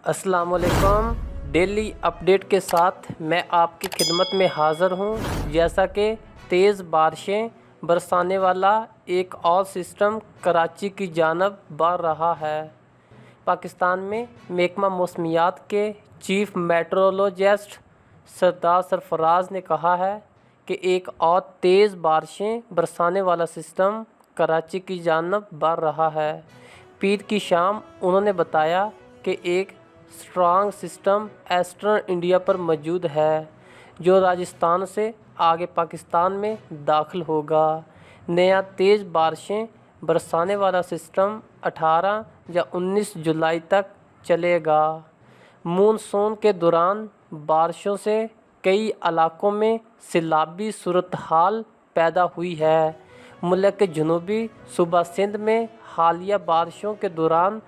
السلام علیکم۔ Daily update کے ساتھ میں آپ کی خدمت میں حاضر ہوں۔ جیسا کہ تیز بارشیں برسانے والا ایک اور سسٹم کراچی کی جانب بڑھ رہا ہے۔ پاکستان میں محکمہ موسمیات کے چیف میٹرولوجسٹ سردار سرفراز نے کہا ہے کہ ایک اور تیز بارشیں برسانے والا سسٹم کراچی کی جانب بڑھ رہا ہے۔ پیر کی شام انہوں نے بتایا کہ ایک اسٹرانگ سسٹم ایسٹرن انڈیا پر موجود ہے جو راجستھان سے آگے پاکستان میں داخل ہوگا۔ نیا تیز بارشیں برسانے والا سسٹم 18 یا 19 جولائی تک چلے گا۔ مونسون کے دوران بارشوں سے کئی علاقوں میں سیلابی صورتحال پیدا ہوئی ہے۔ ملک کے جنوبی صوبہ سندھ میں حالیہ بارشوں کے دوران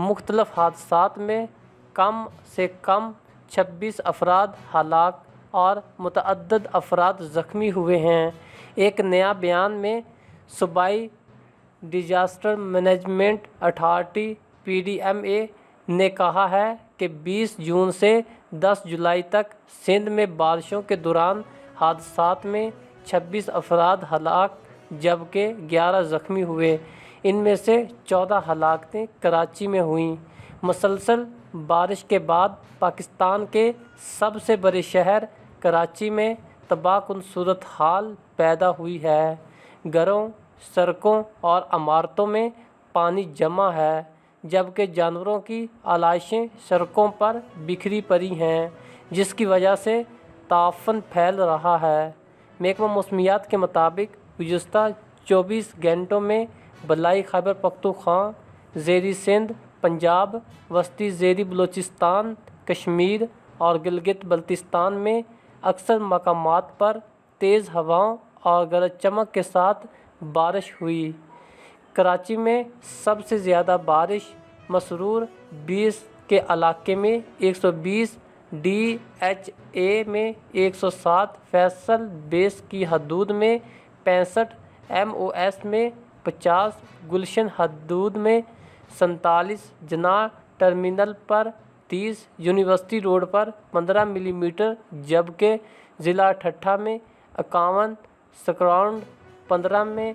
مختلف حادثات میں کم سے کم 26 افراد ہلاک اور متعدد افراد زخمی ہوئے ہیں۔ ایک نیا بیان میں صوبائی ڈیزاسٹر مینجمنٹ اتھارٹی PDMA نے کہا ہے کہ 20 جون سے 10 جولائی تک سندھ میں بارشوں کے دوران حادثات میں 26 افراد ہلاک جبکہ 11 زخمی ہوئے۔ ان میں سے 14 ہلاکتیں کراچی میں ہوئیں۔ مسلسل بارش کے بعد پاکستان کے سب سے بڑے شہر کراچی میں تباہ کن صورتحال پیدا ہوئی ہے۔ گھروں، سڑکوں اور عمارتوں میں پانی جمع ہے جبکہ جانوروں کی آلائشیں سڑکوں پر بکھری پڑی ہیں جس کی وجہ سے تعفن پھیل رہا ہے۔ محکمہ موسمیات کے مطابق گزشتہ 24 گھنٹوں میں بالائی خیبر پختونخوا، زیریں سندھ، پنجاب، وسطی زیریں بلوچستان، کشمیر اور گلگت بلتستان میں اکثر مقامات پر تیز ہواؤں اور گرج چمک کے ساتھ بارش ہوئی۔ کراچی میں سب سے زیادہ بارش مسرور 20 کے علاقے میں 120، DHA میں 107، فیصل بیس کی حدود میں 65، MOS میں 50، گلشن حدود میں 47، جناح ٹرمینل پر 30، یونیورسٹی روڈ پر 15 ملی میٹر جبکہ ضلع ٹھٹھہ میں 51، سکراؤنڈ 15 میں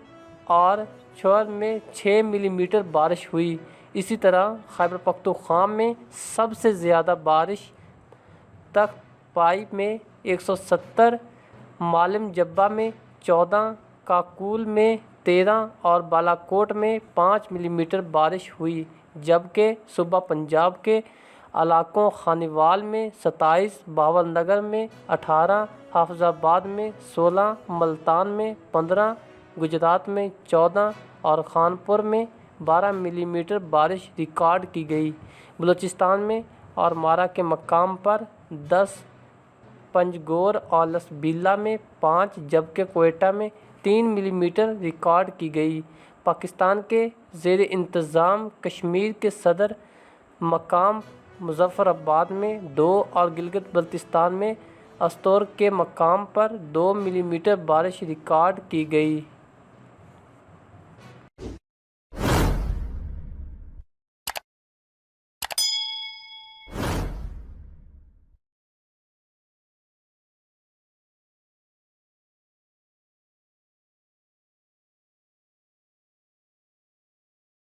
اور چھور میں 6 ملی میٹر بارش ہوئی۔ اسی طرح خیبر پختونخوا میں سب سے زیادہ بارش تخت پائی میں 170، معلم جبہ میں 14، کاکول میں 13 اور بالاکوٹ میں 5 ملی میٹر بارش ہوئی جبکہ صوبہ پنجاب کے علاقوں خانیوال میں 27، بہاول نگر میں 18، حافظ آباد میں 16، ملتان میں 15، گجرات میں 14 اور خانپور میں 12 ملی میٹر بارش ریکارڈ کی گئی۔ بلوچستان میں اور مارا کے مقام پر 10، پنجگور اور لسبیلا میں 5 جبکہ کوئٹہ میں 3 ملی میٹر ریکارڈ کی گئی۔ پاکستان کے زیر انتظام کشمیر کے صدر مقام مظفر آباد میں 2 اور گلگت بلتستان میں استور کے مقام پر 2 ملی میٹر بارش ریکارڈ کی گئی۔